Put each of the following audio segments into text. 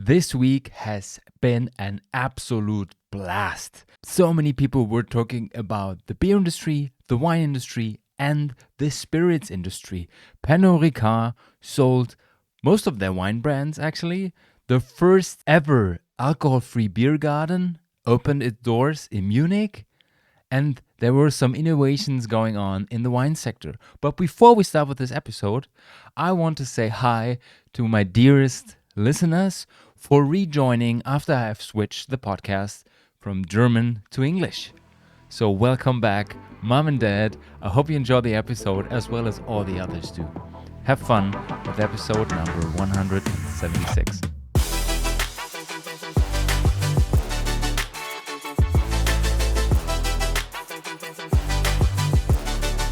This week has been an absolute blast. So many people were talking about the beer industry, the wine industry, and the spirits industry. Pernod Ricard sold most of their wine brands, actually. The first ever alcohol-free beer garden opened its doors in Munich. And there were some innovations going on in the wine sector. But before we start with this episode, I want to say hi to my dearest listeners for rejoining after I have switched the podcast from German to English. So welcome back, Mom and Dad. I hope you enjoy the episode as well as all the others do. Have fun with episode number 176.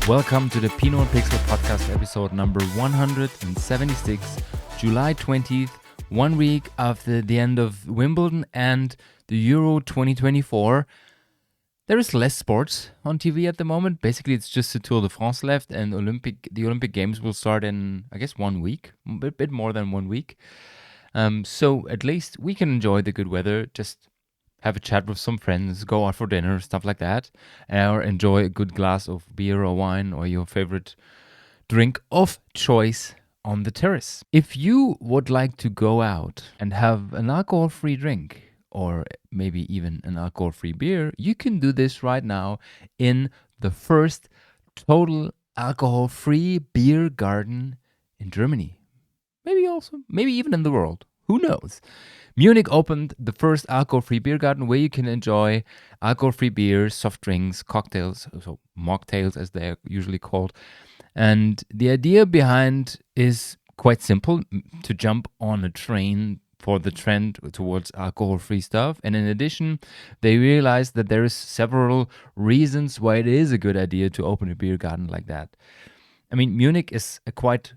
Welcome to the Pinot Pixel podcast episode number 176, July 20th, 1 week after the end of Wimbledon and the Euro 2024. There is less sports on TV at the moment. Basically, it's just the Tour de France left, and the Olympic Games will start in, I guess, 1 week, a bit more than 1 week. So at least we can enjoy the good weather, just have a chat with some friends, go out for dinner, stuff like that, or enjoy a good glass of beer or wine or your favorite drink of choice on the terrace. If you would like to go out and have an alcohol-free drink or maybe even an alcohol-free beer, you can do this right now in the first total alcohol-free beer garden in Germany. Maybe even in the world. Who knows? Munich opened the first alcohol-free beer garden where you can enjoy alcohol-free beers, soft drinks, cocktails, so mocktails as they are usually called. And the idea behind is quite simple, to jump on a train for the trend towards alcohol-free stuff. And in addition, they realized that there is several reasons why it is a good idea to open a beer garden like that. I mean, Munich is a quite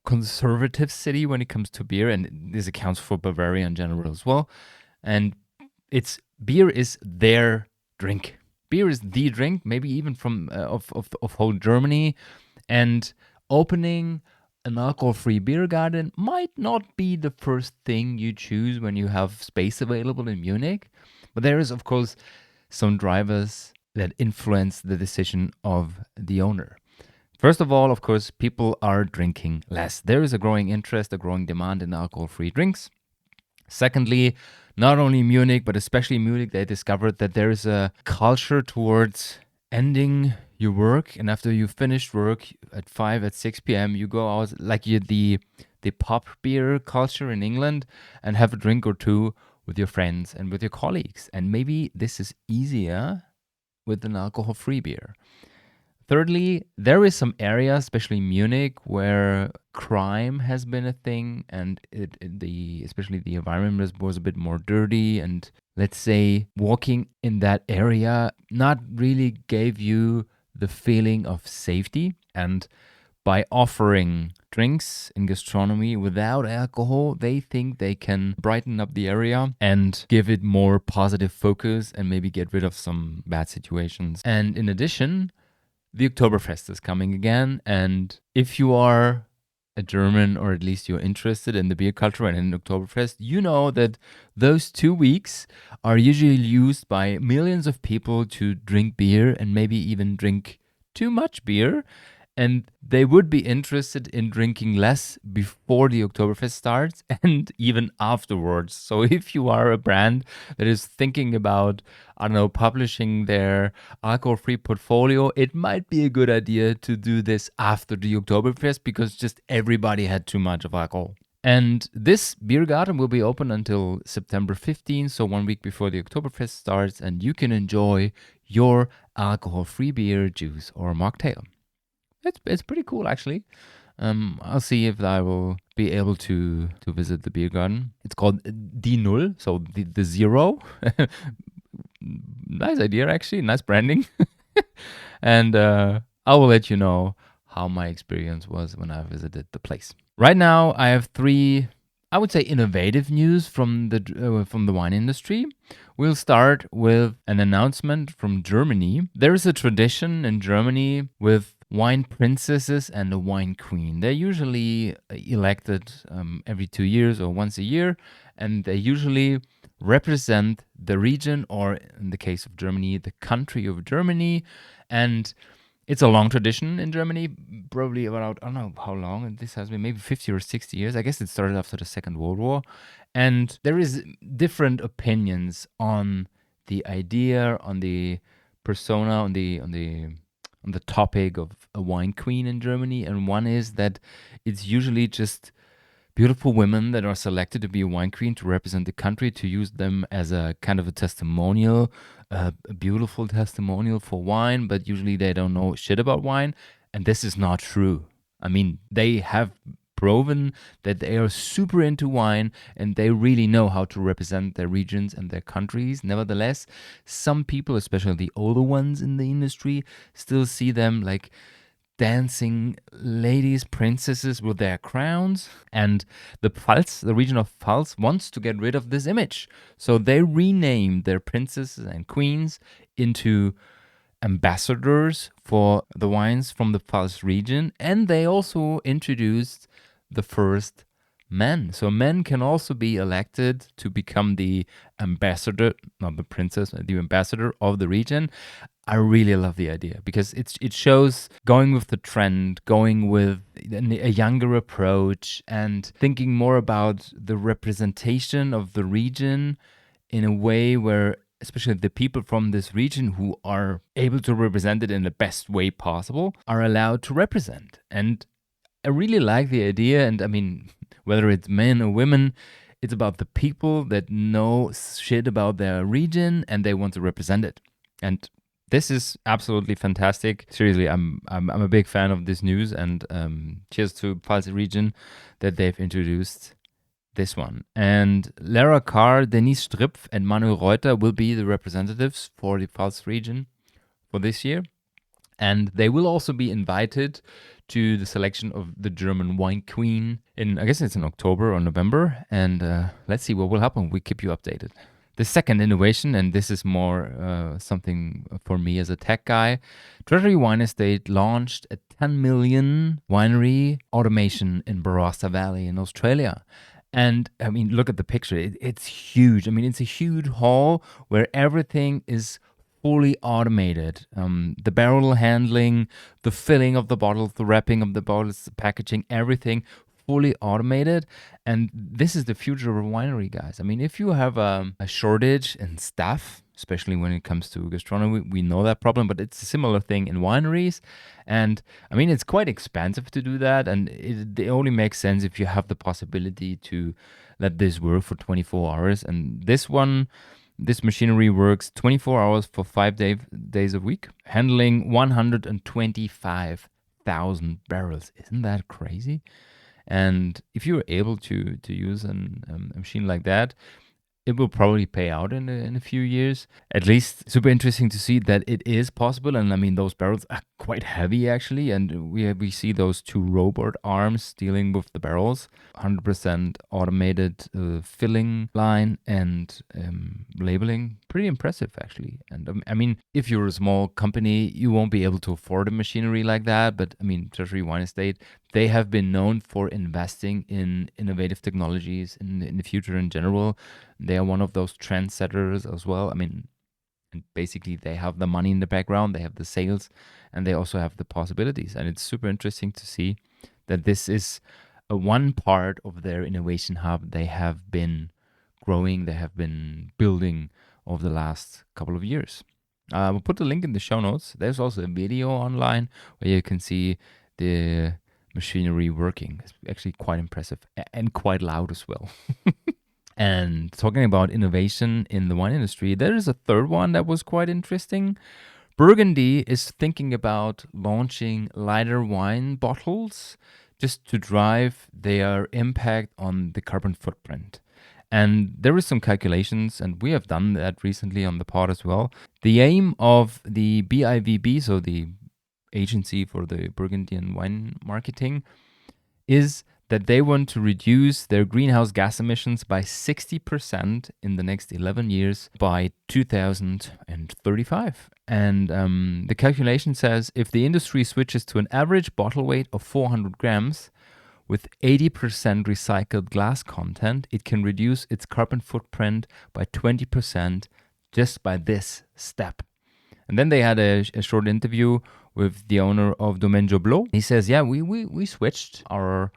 conservative city when it comes to beer, and this accounts for Bavaria in general as well. And beer is their drink. Beer is the drink, maybe even from of whole Germany. And opening an alcohol-free beer garden might not be the first thing you choose when you have space available in Munich, but there is, of course, some drivers that influence the decision of the owner. First of all, of course, people are drinking less. There is a growing interest, a growing demand in alcohol-free drinks. Secondly, not only Munich, but especially Munich, they discovered that there is a culture towards ending your work, and after you finished work at 5, at 6 p.m., you go out, like the pub beer culture in England, and have a drink or two with your friends and with your colleagues. And maybe this is easier with an alcohol-free beer. Thirdly, there is some areas, especially Munich, where crime has been a thing, and especially the environment was a bit more dirty, and let's say walking in that area not really gave you the feeling of safety. And by offering drinks in gastronomy without alcohol, they think they can brighten up the area and give it more positive focus and maybe get rid of some bad situations. And in addition, the Oktoberfest is coming again, and if you are a German, or at least you're interested in the beer culture and in Oktoberfest, you know that those 2 weeks are usually used by millions of people to drink beer and maybe even drink too much beer, and they would be interested in drinking less before the Oktoberfest starts and even afterwards. So if you are a brand that is thinking about, publishing their alcohol-free portfolio, it might be a good idea to do this after the Oktoberfest because just everybody had too much of alcohol. And this beer garden will be open until September 15th, so 1 week before the Oktoberfest starts, and you can enjoy your alcohol-free beer, juice, or mocktail. It's pretty cool, actually. I'll see if I will be able to visit the beer garden. It's called Die Null, so the zero. Nice idea, actually. Nice branding. And I will let you know how my experience was when I visited the place. Right now, I have 3, I would say, innovative news from the wine industry. We'll start with an announcement from Germany. There is a tradition in Germany with wine princesses and a wine queen. They're usually elected every 2 years or once a year, and they usually represent the region, or in the case of Germany, the country of Germany. And it's a long tradition in Germany, probably about, I don't know how long this has been, maybe 50 or 60 years. I guess it started after the Second World War. And there is different opinions on the idea, on the persona, on the topic of a wine queen in Germany. And one is that it's usually just beautiful women that are selected to be a wine queen, to represent the country, to use them as a kind of a testimonial, a beautiful testimonial for wine, but usually they don't know shit about wine. And this is not true. I mean, they have proven that they are super into wine and they really know how to represent their regions and their countries. Nevertheless, some people, especially the older ones in the industry, still see them like dancing ladies, princesses with their crowns. And the Pfalz, the region of Pfalz, wants to get rid of this image. So they renamed their princesses and queens into ambassadors for the wines from the Pfalz region. And they also introduced the first men. So men can also be elected to become the ambassador, not the princess, the ambassador of the region. I really love the idea because it shows going with the trend, going with a younger approach, and thinking more about the representation of the region in a way where especially the people from this region who are able to represent it in the best way possible are allowed to represent. And I really like the idea. And I mean, whether it's men or women, it's about the people that know shit about their region and they want to represent it. And this is absolutely fantastic. Seriously, I'm a big fan of this news, and cheers to Pfalz region that they've introduced this one. And Lara Carr, Denise Stripf, and Manuel Reuter will be the representatives for the Pfalz region for this year. And they will also be invited to the selection of the German wine queen in, I guess it's in October or November. And let's see what will happen. We keep you updated. The second innovation, and this is more something for me as a tech guy, Treasury Wine Estate launched a 10 million winery automation in Barossa Valley in Australia. And I mean, look at the picture. It's huge. I mean, it's a huge hall where everything is fully automated. The barrel handling, the filling of the bottles, the wrapping of the bottles, the packaging, everything fully automated. And this is the future of a winery, guys. I mean, if you have a shortage in staff, especially when it comes to gastronomy, we know that problem, but it's a similar thing in wineries. And I mean, it's quite expensive to do that. And it only makes sense if you have the possibility to let this work for 24 hours. And this machinery works 24 hours for 5 days a week, handling 125,000 barrels. Isn't that crazy? And if you're able to use a machine like that, it will probably pay out in a few years. At least super interesting to see that it is possible. And I mean, those barrels are quite heavy actually. And we see those two robot arms dealing with the barrels, 100% automated filling line and labeling. Pretty impressive actually. And I mean, if you're a small company, you won't be able to afford a machinery like that. But I mean, Treasury Wine Estate, they have been known for investing in innovative technologies in the future in general. They are one of those trendsetters as well. I mean, and basically they have the money in the background, they have the sales, and they also have the possibilities. And it's super interesting to see that this is one part of their innovation hub they have been growing, they have been building over the last couple of years. We'll put the link in the show notes. There's also a video online where you can see the machinery working. It's actually quite impressive and quite loud as well. And talking about innovation in the wine industry, there is a third one that was quite interesting. Burgundy is thinking about launching lighter wine bottles just to drive their impact on the carbon footprint. And there is some calculations, and we have done that recently on the pod as well. The aim of the BIVB, so the agency for the Burgundian wine marketing, is that they want to reduce their greenhouse gas emissions by 60% in the next 11 years by 2035. And the calculation says if the industry switches to an average bottle weight of 400 grams, with 80% recycled glass content, it can reduce its carbon footprint by 20% just by this step. And then they had a short interview with the owner of Domaine Joblot. He says, yeah, we switched our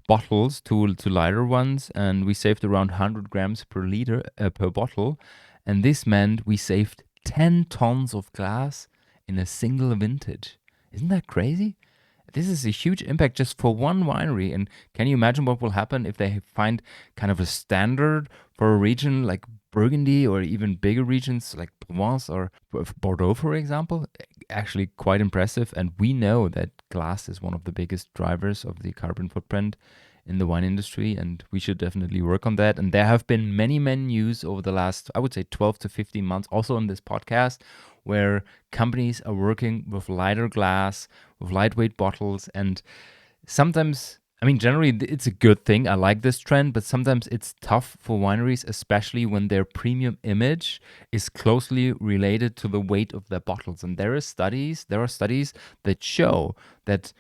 bottles to lighter ones, and we saved around 100 grams per liter per bottle. And this meant we saved 10 tons of glass in a single vintage. Isn't that crazy? This is a huge impact just for one winery. And can you imagine what will happen if they find kind of a standard for a region like Burgundy, or even bigger regions like Provence or Bordeaux, for example? Actually quite impressive. And we know that glass is one of the biggest drivers of the carbon footprint in the wine industry, and we should definitely work on that. And there have been many news over the last, I would say, 12 to 15 months, also on this podcast, where companies are working with lighter glass, with lightweight bottles. And sometimes, I mean, generally it's a good thing. I like this trend, but sometimes it's tough for wineries, especially when their premium image is closely related to the weight of their bottles. And there are studies that show that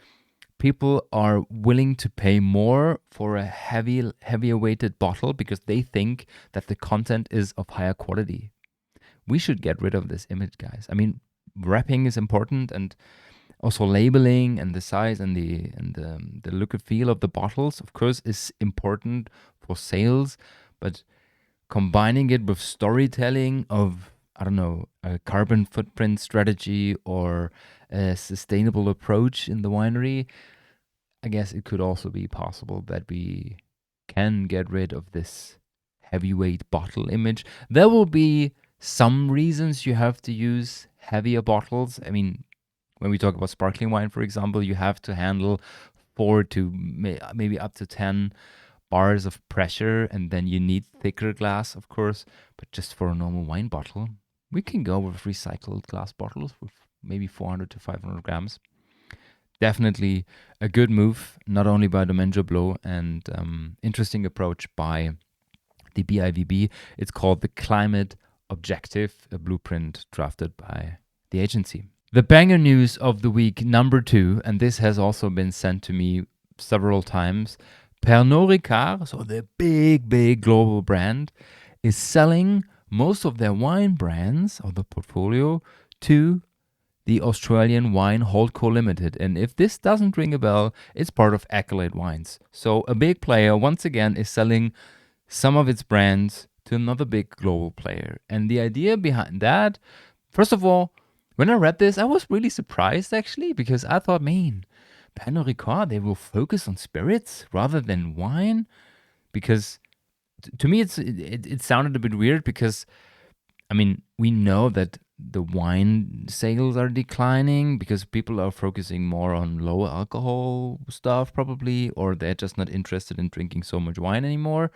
people are willing to pay more for a heavier weighted bottle because they think that the content is of higher quality. We should get rid of this image, guys. I mean, wrapping is important, and also labeling and the size and the look and feel of the bottles, of course, is important for sales. But combining it with storytelling of, I don't know, a carbon footprint strategy or a sustainable approach in the winery, I guess it could also be possible that we can get rid of this heavyweight bottle image. There will be some reasons you have to use heavier bottles. I mean, when we talk about sparkling wine, for example, you have to handle 4 to maybe up to 10 bars of pressure, and then you need thicker glass, of course. But just for a normal wine bottle, we can go with recycled glass bottles with maybe 400 to 500 grams. Definitely a good move, not only by Domaine Joblot, and interesting approach by the BIVB. It's called the Climate Objective, a blueprint drafted by the agency. The banger news of the week, number 2, and this has also been sent to me several times. Pernod Ricard, so the big global brand, is selling most of their wine brands of the portfolio to the Australian Wine Holdco Limited. And if this doesn't ring a bell, it's part of Accolade Wines. So a big player, once again, is selling some of its brands to another big global player. And the idea behind that, first of all, when I read this, I was really surprised, actually, because I thought, man, Pernod Ricard, they will focus on spirits rather than wine. Because to me, it sounded a bit weird, because, I mean, we know that the wine sales are declining because people are focusing more on lower alcohol stuff, probably, or they're just not interested in drinking so much wine anymore.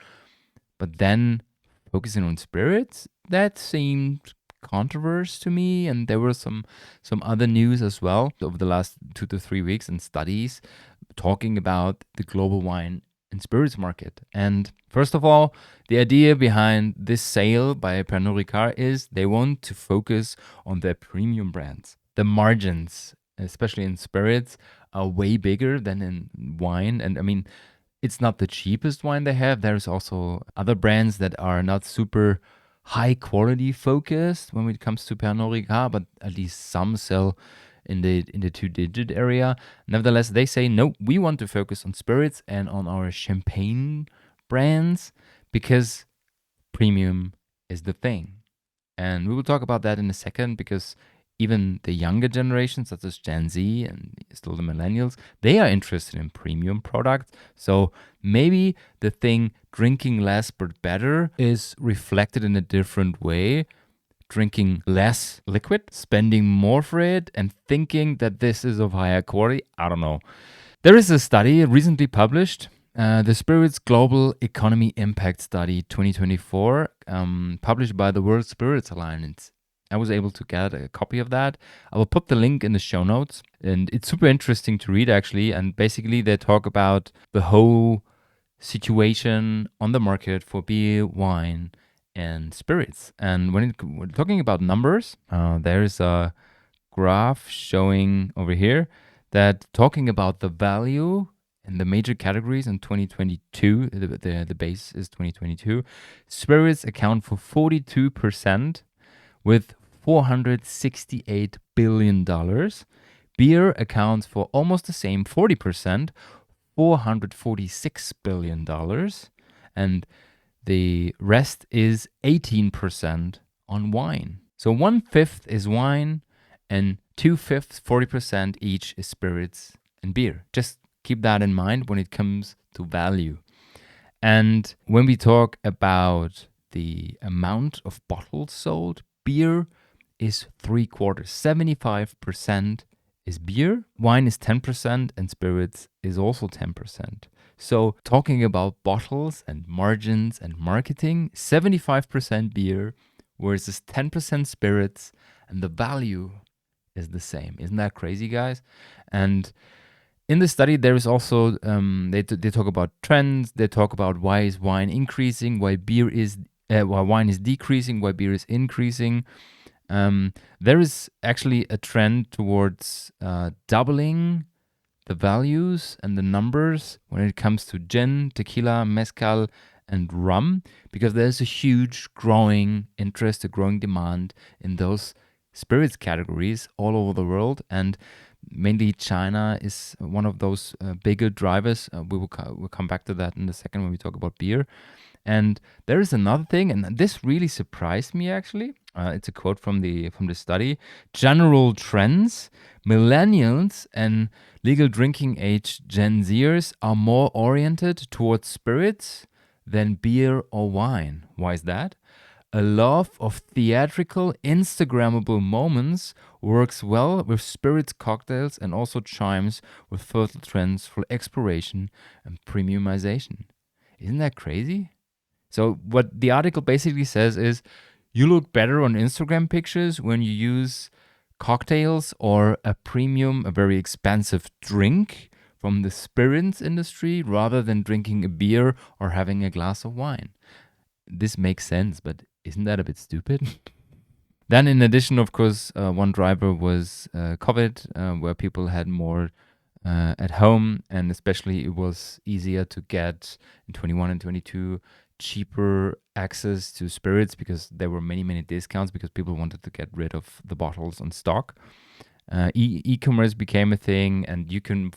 But then focusing on spirits, that seemed controversial to me. And there were some other news as well over the last 2 to 3 weeks, and studies talking about the global wine and spirits market. And first of all, the idea behind this sale by Pernod Ricard is they want to focus on their premium brands. The margins, especially in spirits, are way bigger than in wine. And I mean, it's not the cheapest wine they have. There's also other brands that are not super high quality focused when it comes to Pernod Ricard, but at least some sell in the 2-digit area. Nevertheless, they say, no, we want to focus on spirits and on our champagne brands because premium is the thing. And we will talk about that in a second, because even the younger generation, such as Gen Z and still the millennials, they are interested in premium products. So maybe the thing drinking less but better is reflected in a different way. Drinking less liquid, spending more for it, and thinking that this is of higher quality. I don't know. There is a study recently published, the Spirits Global Economy Impact Study 2024, published by the World Spirits Alliance. I was able to get a copy of that. I will put the link in the show notes. And it's super interesting to read, actually. And basically, they talk about the whole situation on the market for beer, wine, and spirits. And when we're talking about numbers, there is a graph showing over here that talking about the value in the major categories in 2022, the base is 2022, spirits account for 42% with $468 billion. Beer accounts for almost the same, 40%, $446 billion. And the rest is 18% on wine. So 1/5 is wine and 2/5, 40% each is spirits and beer. Just keep that in mind when it comes to value. And when we talk about the amount of bottles sold, beer is 3/4, 75% is beer, wine is 10%, and spirits is also 10%. So talking about bottles and margins and marketing, 75% beer versus 10% spirits, and the value is the same. Isn't that crazy, guys? And in the study, there is also they talk about trends. They talk about why is wine increasing, why wine is decreasing, why beer is increasing. There is actually a trend towards doubling the values and the numbers when it comes to gin, tequila, mezcal, and rum, because there's a huge growing interest, a growing demand in those spirits categories all over the world, and mainly China is one of those bigger drivers. We'll come back to that in a second when we talk about beer. And there is another thing, and this really surprised me actually. It's a quote from the study. General trends: millennials and legal drinking age Gen Zers are more oriented towards spirits than beer or wine. Why is that? A love of theatrical, Instagrammable moments works well with spirits cocktails and also chimes with fertile trends for exploration and premiumization. Isn't that crazy? So what the article basically says is you look better on Instagram pictures when you use cocktails or a very expensive drink from the spirits industry rather than drinking a beer or having a glass of wine. This makes sense, but isn't that a bit stupid? Then in addition, of course, one driver was COVID, where people had more at home, and especially it was easier to get in 21 and 22 cheaper access to spirits because there were many discounts because people wanted to get rid of the bottles on stock. E-commerce became a thing, and you can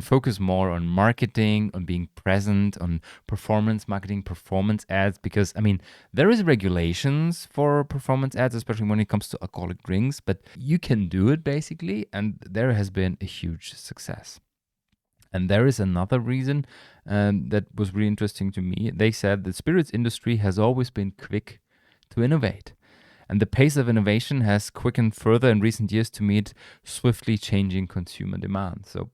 focus more on marketing, on being present, on performance marketing, performance ads, because I mean there is regulations for performance ads, especially when it comes to alcoholic drinks, but you can do it basically, and there has been a huge success. And there is another reason that was really interesting to me. They said the spirits industry has always been quick to innovate. And the pace of innovation has quickened further in recent years to meet swiftly changing consumer demand. So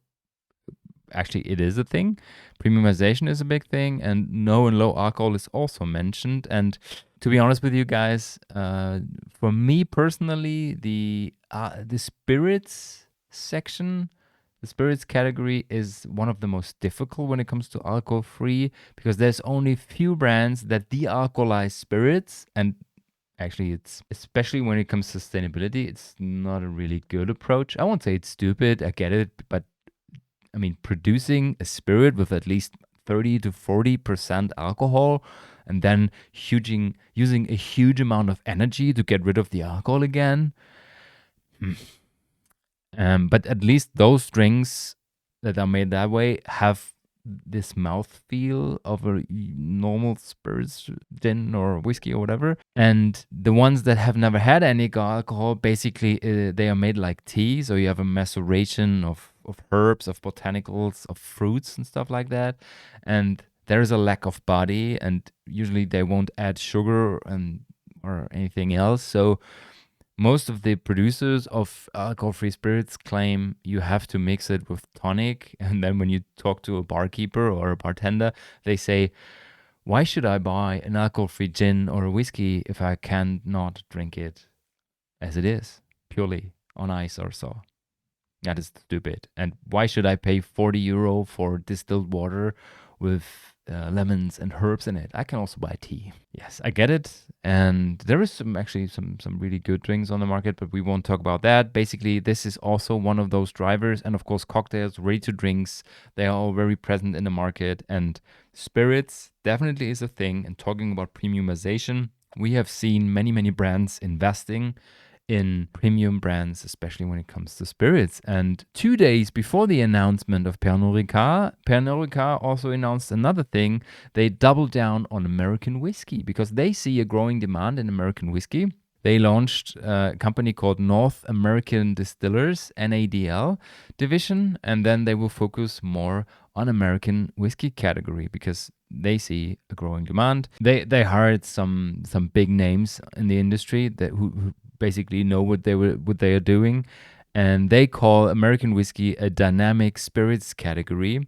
actually it is a thing. Premiumization is a big thing, and no and low alcohol is also mentioned. And to be honest with you guys, for me personally, the spirits section, the spirits category is one of the most difficult when it comes to alcohol-free, because there's only few brands that de-alcoholize spirits, and actually, it's especially when it comes to sustainability, it's not a really good approach. I won't say it's stupid, I get it, but I mean, producing a spirit with at least 30 to 40% alcohol and then using a huge amount of energy to get rid of the alcohol again. But at least those drinks that are made that way have this mouthfeel of a normal spirits, gin or whiskey or whatever. And the ones that have never had any alcohol, basically they are made like tea. So you have a maceration of herbs, of botanicals, of fruits and stuff like that. And there is a lack of body, and usually they won't add sugar or anything else. So most of the producers of alcohol-free spirits claim you have to mix it with tonic. And then when you talk to a barkeeper or a bartender, they say, why should I buy an alcohol-free gin or a whiskey if I cannot drink it as it is, purely on ice or so? That is stupid. And why should I pay 40 euro for distilled water with lemons and herbs in it? I can also buy tea. Yes, I get it. And there is some really good drinks on the market, but we won't talk about that. Basically, this is also one of those drivers. And of course, cocktails, ready to drinks, they are all very present in the market. And spirits definitely is a thing. And talking about premiumization, we have seen many brands investing in premium brands, especially when it comes to spirits. And 2 days before the announcement of Pernod Ricard also announced another thing. They doubled down on American whiskey because they see a growing demand in American whiskey. They launched a company called North American Distillers, NADL division, and then they will focus more on American whiskey category because they see a growing demand. They hired some big names in the industry that who basically know what they are doing, and they call American whiskey a dynamic spirits category,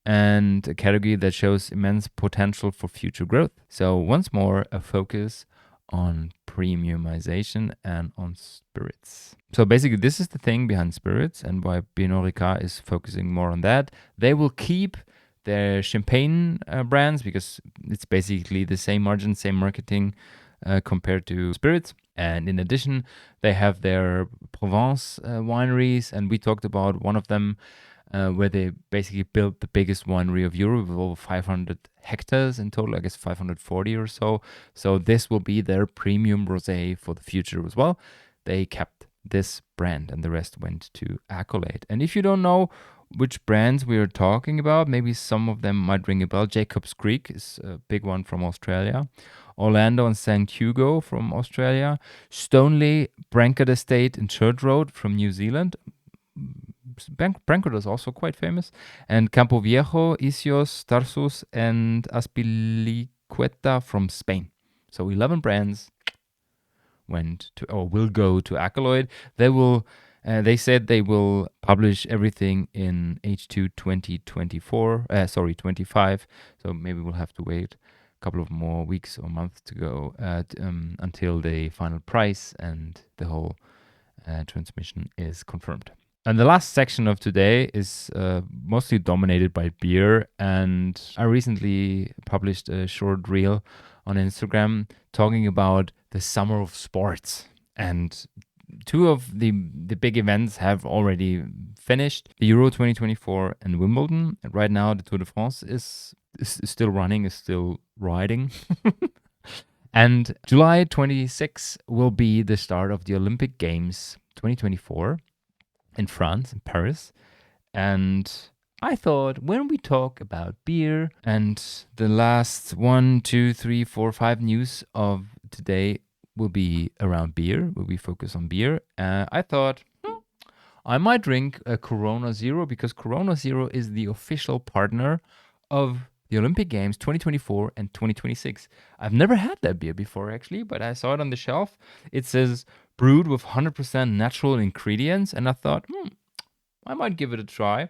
and a category that shows immense potential for future growth. So once more, a focus on premiumization and on spirits. So basically, this is the thing behind spirits and why Pernod Ricard is focusing more on that. They will keep their champagne brands because it's basically the same margin, same marketing compared to spirits. And in addition, they have their Provence wineries, and we talked about one of them where they basically built the biggest winery of Europe with over 500 hectares in total, I guess 540 or so. So this will be their premium rosé for the future as well. They kept this brand and the rest went to Accolade. And if you don't know which brands we are talking about, maybe some of them might ring a bell. Jacob's Creek is a big one from Australia. Orlando and St. Hugo from Australia. Stoneleigh, Brancott Estate and Church Road from New Zealand. Brancott is also quite famous. And Campo Viejo, Isios, Tarsus and Azpilicueta from Spain. So 11 brands went to or will go to Accolade. They said they will publish everything in H2 25. So maybe we'll have to wait a couple of more weeks or months to go until the final price and the whole transmission is confirmed. And the last section of today is mostly dominated by beer. And I recently published a short reel on Instagram talking about the summer of sports. And two of the big events have already finished, the Euro 2024 and Wimbledon. And right now, the Tour de France is still running, is still riding. And July 26 will be the start of the Olympic Games 2024 in France, in Paris. And I thought when we talk about beer and the last 1, 2, 3, 4, 5 news of today will be around beer, will be focused on beer. I thought I might drink a Corona Zero because Corona Zero is the official partner of the Olympic Games 2024 and 2026. I've never had that beer before actually, but I saw it on the shelf. It says brewed with 100% natural ingredients, and I thought, I might give it a try.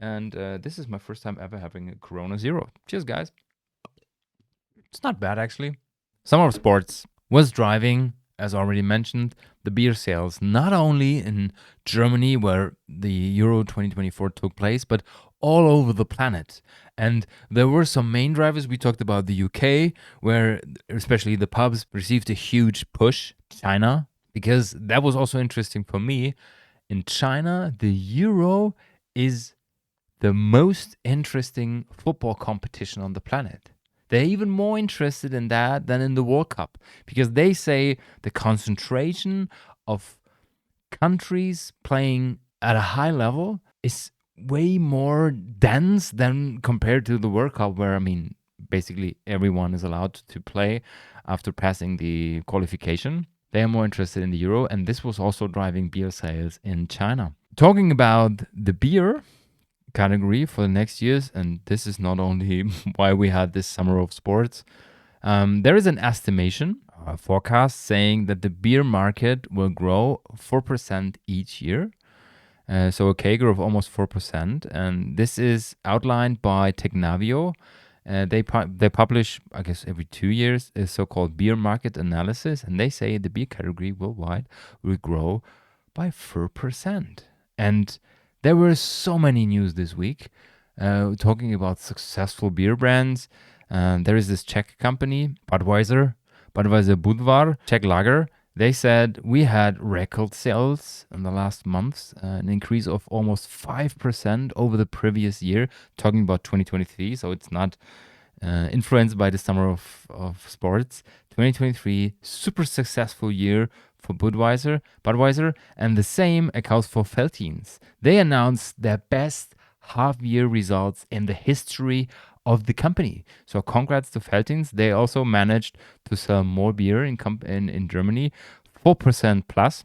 And this is my first time ever having a Corona Zero. Cheers, guys. It's not bad actually. Summer of Sports was driving, as already mentioned, the beer sales, not only in Germany where the Euro 2024 took place, but all over the planet. And there were some main drivers. We talked about the UK, where especially the pubs received a huge push. China, because that was also interesting for me. In China, the Euro is the most interesting football competition on the planet. They're even more interested in that than in the World Cup because they say the concentration of countries playing at a high level is way more dense than compared to the World Cup, where, I mean, basically everyone is allowed to play after passing the qualification. They are more interested in the Euro, and this was also driving beer sales in China. Talking about the beer category for the next years, and this is not only why we had this summer of sports, there is an estimation, a forecast saying that the beer market will grow 4% each year. So a CAGR of almost 4%. And this is outlined by Technavio. They publish, I guess, every 2 years a so-called beer market analysis. And they say the beer category worldwide will grow by 4%. And there were so many news this week talking about successful beer brands. There is this Czech company, Budweiser. Budweiser Budvar, Czech lager, they said we had record sales in the last months, an increase of almost 5% over the previous year, talking about 2023. So it's not influenced by the summer of sports. 2023, super successful year for Budweiser, and the same accounts for Veltins. They announced their best half-year results in the history of the company. So congrats to Veltins. They also managed to sell more beer in Germany, 4% plus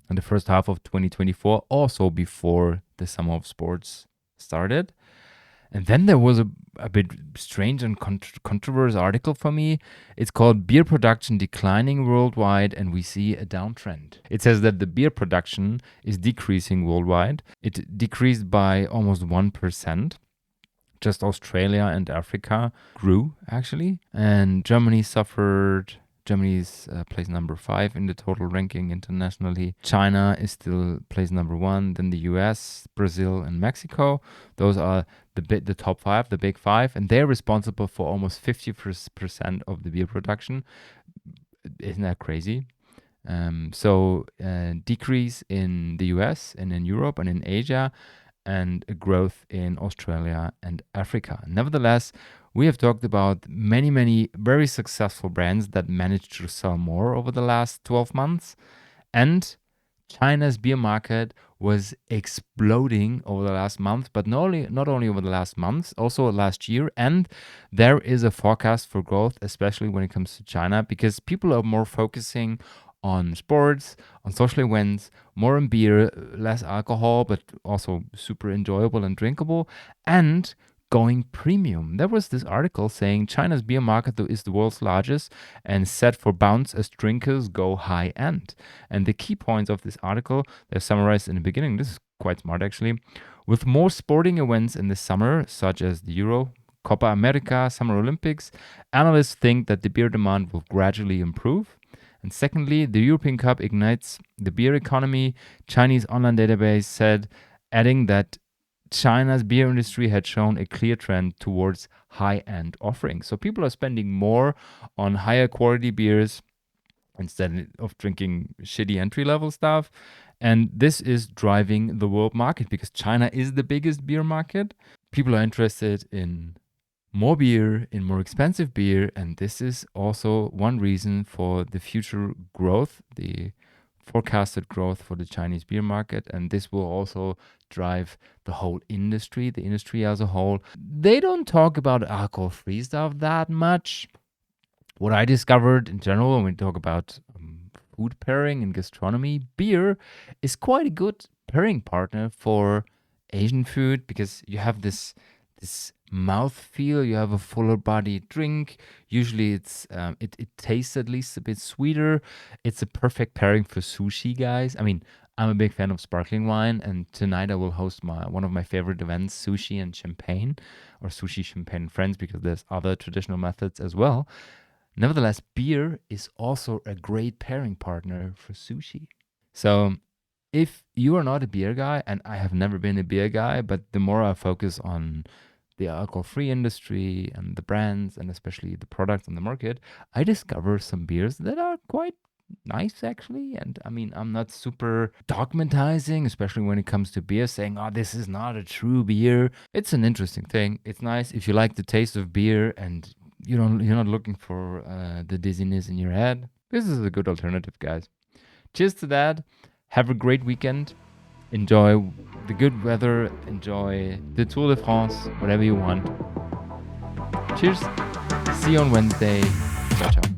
in the first half of 2024, also before the summer of sports started. And then there was a bit strange and controversial article for me. It's called Beer Production Declining Worldwide, and we see a downtrend. It says that the beer production is decreasing worldwide. It decreased by almost 1%. Just Australia and Africa grew, actually. And Germany suffered. Germany's place number 5 in the total ranking internationally. China is still place number 1. Then the US, Brazil, and Mexico. Those are the top 5, the big 5. And they're responsible for almost 50% of the beer production. Isn't that crazy? So decrease in the US and in Europe and in Asia, and a growth in Australia and Africa. Nevertheless, we have talked about many very successful brands that managed to sell more over the last 12 months. And China's beer market was exploding over the last month, but not only over the last months, also last year. And there is a forecast for growth, especially when it comes to China, because people are more focusing on sports, on social events, more on beer, less alcohol, but also super enjoyable and drinkable, and going premium. There was this article saying China's beer market is the world's largest and set for bounce as drinkers go high end. And the key points of this article, they're summarized in the beginning. This is quite smart, actually. With more sporting events in the summer, such as the Euro, Copa America, Summer Olympics, analysts think that the beer demand will gradually improve. And secondly, the European Cup ignites the beer economy. Chinese online database said, adding that China's beer industry had shown a clear trend towards high-end offerings. So people are spending more on higher quality beers instead of drinking shitty entry-level stuff. And this is driving the world market because China is the biggest beer market. People are interested in more beer, in more expensive beer, and this is also one reason for the future growth, the forecasted growth for the Chinese beer market, and this will also drive the whole industry, the industry as a whole. They don't talk about alcohol-free stuff that much. What I discovered in general when we talk about food pairing and gastronomy, beer is quite a good pairing partner for Asian food because you have this mouth feel, you have a fuller body drink. Usually it tastes at least a bit sweeter. It's a perfect pairing for sushi, guys. I mean, I'm a big fan of sparkling wine, and tonight I will host one of my favorite events, sushi and champagne, or sushi, champagne, and friends, because there's other traditional methods as well. Nevertheless, beer is also a great pairing partner for sushi. So if you are not a beer guy, and I have never been a beer guy, but the more I focus on the alcohol-free industry and the brands and especially the products on the market, I discover some beers that are quite nice, actually. And I mean, I'm not super dogmatizing, especially when it comes to beer, saying, oh, this is not a true beer. It's an interesting thing. It's nice if you like the taste of beer and you're not looking for the dizziness in your head. This is a good alternative, guys. Cheers to that. Have a great weekend. Enjoy the good weather. Enjoy the Tour de France, whatever you want. Cheers. See you on Wednesday. Ciao, ciao.